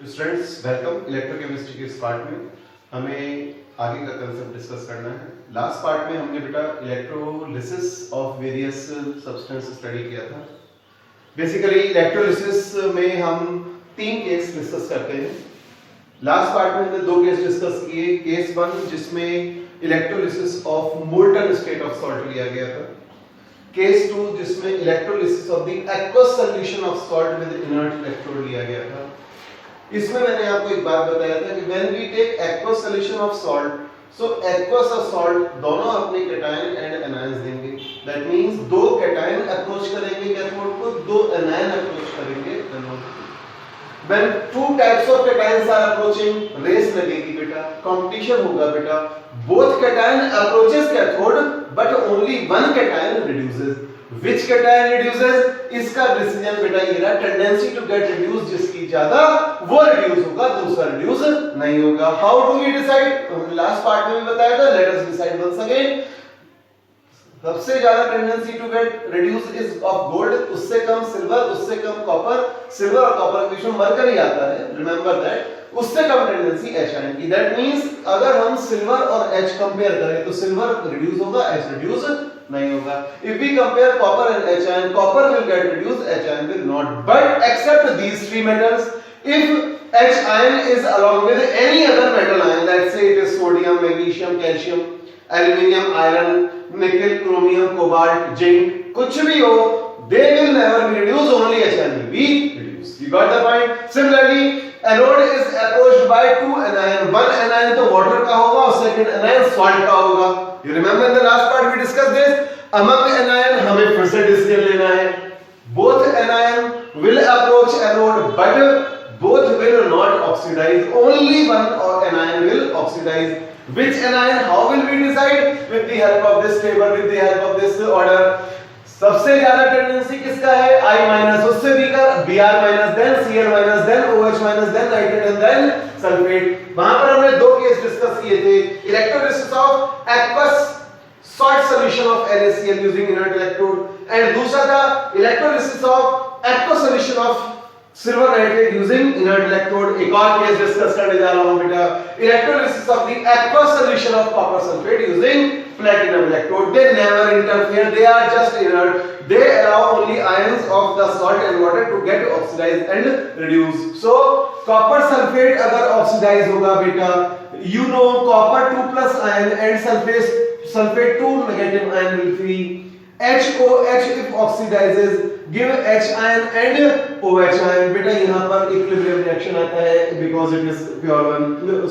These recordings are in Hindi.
Students welcome. इलेक्ट्रोकेमिस्ट्री के इस पार्ट में हमें आगे का कंसेप्ट डिस्कस करना है। लास्ट पार्ट में हमने बेटा electrolysis of various substance study किया था। बेसिकली इलेक्ट्रोलिसिस में हम 3 केस डिस्कस करते हैं। लास्ट पार्ट में हमने 2 केस डिस्कस किए। केस 1 जिसमें electrolysis of molten state of salt लिया गया था। केस 2 जिसमें electrolysis of the aqueous solution of salt with inert electrode लिया गया था। इसमें मैंने आपको एक बात बताया था कि when we take aqueous solution of salt, so aqueous और सॉल्ट दोनों अपने कैटायन एंड एनायंस देंगे। दैट मींस 2 कैटायन अप्रोच करेंगे कैथोड को, 2 एनायन अप्रोच करेंगे एनोड को। When 2 types of cations are approaching, रेस लगेगी बेटा, कंपटीशन होगा बेटा। Both cation approaches cathode, but only one cation reduces. Which cation reduces? इसका डिसीजन बेटा ये रहा, टेंडेंसी टू गेट रिड्यूस जिसकी ज्यादा वो रिड्यूस होगा, दूसरा रिड्यूस नहीं होगा। How do we decide? हमने लास्ट पार्ट में भी बताया था। Let us decide once again. सबसे ज्यादा tendency to get reduce is of gold, उससे कम सिल्वर, उससे कम कॉपर। सिल्वर और कॉपर के बीच में मरकरी आता है, रिमेंबर दैट। उससे कम टेंडेंसी एच आयन की। दैट मींस अगर हम सिल्वर और एच कंपेयर करें तो सिल्वर रिड्यूस होगा, एच रिड्यूस नहीं होगा। If we compare copper and H ion, copper will get reduced, H ion will not. But except these 3 metals, if H ion is along with any other metal ion, let's say it is sodium, magnesium, calcium, aluminium, iron, nickel, chromium, cobalt, zinc, कुछ भी हो, they will never be reduced, only HN will be reduced. You got the point? Similarly, anode is approached by 2 anion. One anion तो water का होगा और second anion salt का होगा. You remember in the last part we discussed this? Among anion हमें फिर से decision लेना है. Both anion will approach anode, but both will not oxidize. Only one anion will oxidize. Which anion? How will we decide? With the help of this table, with the help of this order. सबसे ज्यादा टेंडेंसी किसका है? I माइनस, उससे weaker Br minus, then Cl minus, then OH minus, then nitrate and then sulphate. वहां पर हमने 2 केस डिस्कस किए थे। Electrolysis of aqueous salt solution of NaCl using inert electrode and दूसरा था electrolysis of aqueous solution of silver nitrate using inert electrode. एक और केस डिस्कस करने जा रहा हूं बेटा, electrolysis of the aqueous solution of copper sulphate using platinum electrode. They never interfere, they are just inert. They allow only ions of the salt and water to get oxidized and reduce. So copper sulfate अगर oxidize होगा बेटा, you know copper 2 plus ion and sulfate 2 negative ion will free. HOH if oxidizes give H ion and OH ion. बेटा यहाँ पर equilibrium reaction आता है because it is pure one,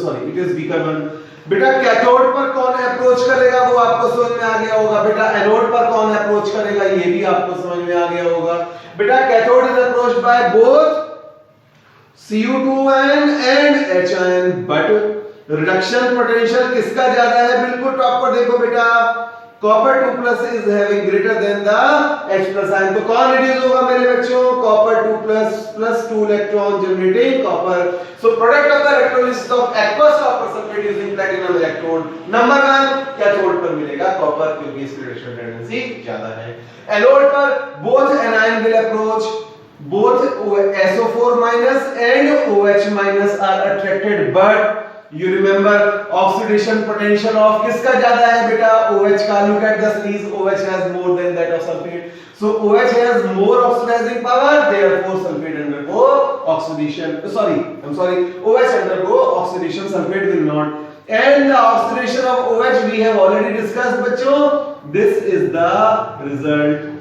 sorry it is weaker one. बेटा कैथोड पर कौन अप्रोच करेगा वो आपको समझ में आ गया होगा। बेटा एनोड पर कौन अप्रोच करेगा ये भी आपको समझ में आ गया होगा। बेटा cathode is approached by both Cu2 ion and H ion, but reduction potential किसका ज्यादा है? बिल्कुल टॉप पर देखो बेटा, copper 2 plus is having greater than the H plus ion. तो कौन रिड्यूस होगा मेरे बच्चों? Copper 2 plus 2 electron generating copper. So product of the electrolysis of aqueous copper sulphate using platinum electrode, number 1 cathode पर मिलेगा कॉपर, क्योंकि इसकी रिडक्शन टेंडेंसी ज्यादा है। एनोड पर both anion will approach, both SO4 minus and OH minus are attracted, but you remember oxidation potential of किसका ज्यादा है बेटा? OH का। Look at the sleeves, OH has more than that of sulfate. So OH has more oxidizing power, therefore sulfate undergo oxidation. OH undergo oxidation, sulfate will not. And the oxidation of OH we have already discussed बच्चों. This is the result.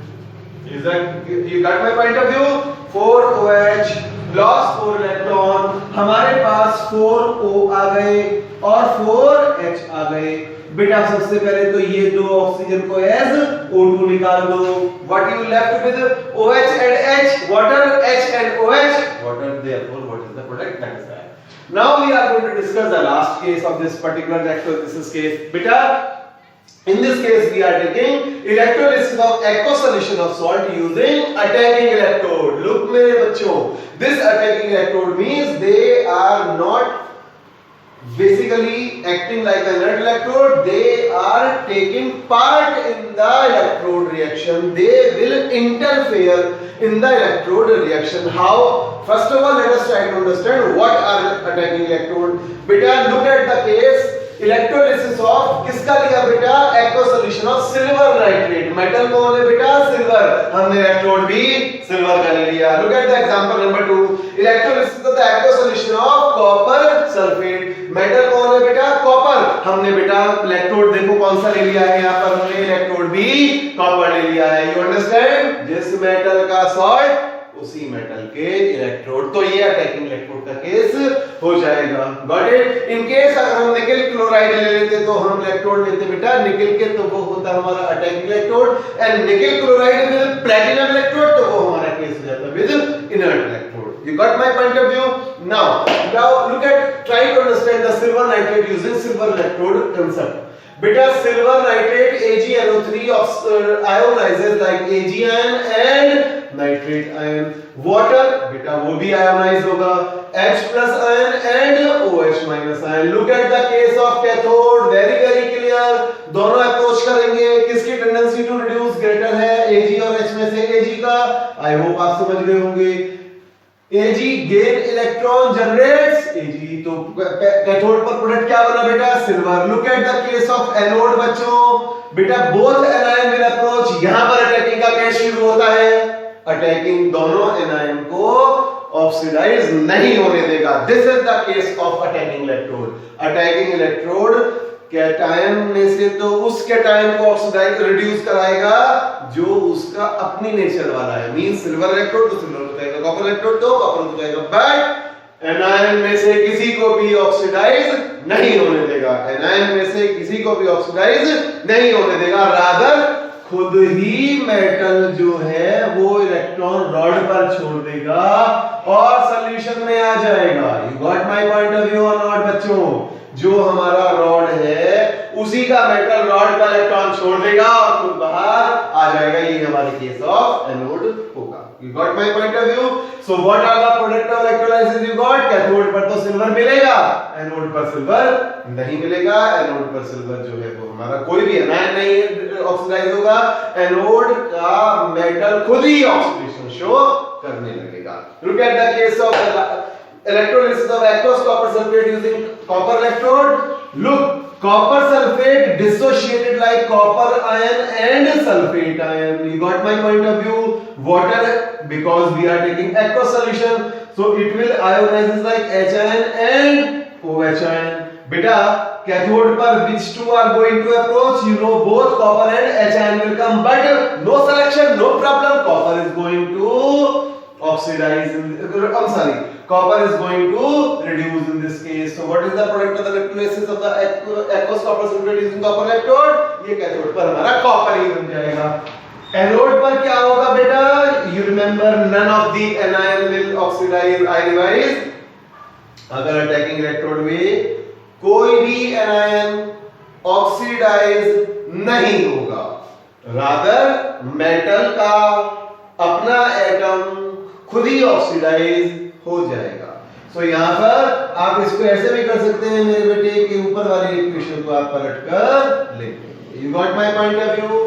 Is that you got my point of view? 4OH lost 4 electron, हमारे पास 4O आ गए और 4H आ गए। बेटा सबसे पहले तो ये 2 ऑक्सीजन को एज O2 निकाल दो। What you left with OH and H, water, H and OH, water. Therefore, what is the product? That is that. Now we are going to discuss the last case of this particular electrolysis case. Beta, in this case we are taking electrolysis of aqueous solution of salt using attacking electrode. Look मेरे बच्चों, this attacking electrode means they are not basically acting like an electrode. They are taking part in the electrode reaction. They will interfere in the electrode reaction. How? First of all, let us try to understand what are attacking electrode. Beta, look at the case. Electrolysis of किसका लिया बेटा? Aqueous solution of silver nitrate. Metal कौन है बेटा? सिल्वर. हमने इलेक्ट्रोड भी सिल्वर का ले लिया. Look at the example number 2. Electrolysis of the aqueous solution of copper sulphate. Metal कौन है बेटा? कॉपर. हमने बेटा इलेक्ट्रोड देखो कौन सा ले लिया है, यहां पर हमने इलेक्ट्रोड भी कॉपर ले लिया है. You understand? जिस मेटल का सॉल्ट उसी मेटल के इलेक्ट्रोड. तो ये अटैकिंग इलेक्ट्रोड का केस हो जाएगा. Got it? इन केस अगर हम निकल क्लोराइड ले लेते तो हम इलेक्ट्रोड लेते बेटा निकल के, तो वो होता हमारा attacking electrode. And nickel chloride with platinum electrode, तो वो हमारा केस हो जाता with inert electrode. You got my point of view? Now look at, try to understand the silver nitrate using silver electrode concept. Beta, silver nitrate AgNO3 ionizes like Ag ion and nitrate ion. Water beta वो भी ionize होगा, H plus ion and OH minus ion. Look at the case of cathode, very clear. दोनों अप्रोच करेंगे. किसकी टेंडेंसी टू रिड्यूस ग्रेटर है? Ag और H में से Ag का. आई होप आप समझ गए होंगे. Ag gain electron generates Ag, तो कैथोड पर प्रोडक्ट क्या बना बेटा? Silver. Look at the case of anode बच्चों. बेटा बोथ एनायन विल अप्रोच. यहां पर अटैकिंग का केस शुरू होता है. अटैकिंग दोनों एनायन को ऑक्सीडाइज नहीं होने देगा. This is the case of attacking electrode. Attacking electrode cation में से तो उस कैटायन को ऑक्सीडाइज रिड्यूस कराएगा जो उसका अपनी नेचर वाला है. मींस सिल्वर इलेक्ट्रोड तो सिल्वर हो जाएगा, कॉपर इलेक्ट्रोड तो कॉपर हो जाएगा. बट एनायन में से किसी को भी ऑक्सीडाइज नहीं होने देगा. एनायन में से किसी को भी ऑक्सीडाइज नहीं होने देगा. रादर खुद ही मेटल जो है वो इलेक्ट्रॉन रॉड पर छोड़ देगा और सॉल्यूशन में आ जाएगा. You got my point of view और नॉट बच्चों? जो हमारा रॉड है उसी का मेटल रॉड पर इलेक्ट्रॉन छोड़ देगा और खुद बाहर आ जाएगा. ये हमारे केस ऑफ एनोड होगा. You got my point of view? So what are the product of electrolysis you got? Cathode पर तो सिल्वर मिलेगा, एनोड पर सिल्वर नहीं मिलेगा. एनोड पर सिल्वर जो है वो हमारा कोई भी एनायन नहीं ऑक्सीडाइज होगा. एनोड का मेटल खुद ही ऑक्सीडेशन शो करने लगेगा. Look at the case of electrolysis of aqueous copper sulfate using copper electrode. Look, copper sulfate dissociated like copper ion and sulfate ion. You got my point of view? Water, because we are taking aqueous solution, so it will ionize like H ion and OH ion. Beta, cathode पर which two are going to approach? You know both copper and H ion will come, but no selection, no problem. Copper is going to oxidize. I'm sorry. Copper is going to reduce in this case. So what is the product of the electrolysis of the aqueous copper sulfate using copper electrode? ये कैथोड पर हमारा कॉपर ही बन जाएगा. एनोड पर क्या होगा बेटा? You remember none of the anion will oxidize, ionize. अगर अटैकिंग इलेक्ट्रोड में कोई भी एनायन ऑक्सीडाइज नहीं होगा. रादर मेटल का अपना एटम खुद ही ऑक्सीडाइज हो जाएगा. सो यहां पर आप इसको ऐसे भी कर सकते हैं मेरे बेटे कि ऊपर वाली इक्वेशन को आप पलट कर लिखें. You got my point of view?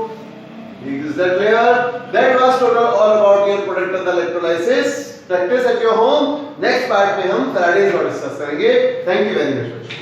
Is that clear? That was total all about your product of the electrolysis. Practice at your home. Next part में हम फैराडेज लॉ डिस्कस करेंगे. Thank you very much.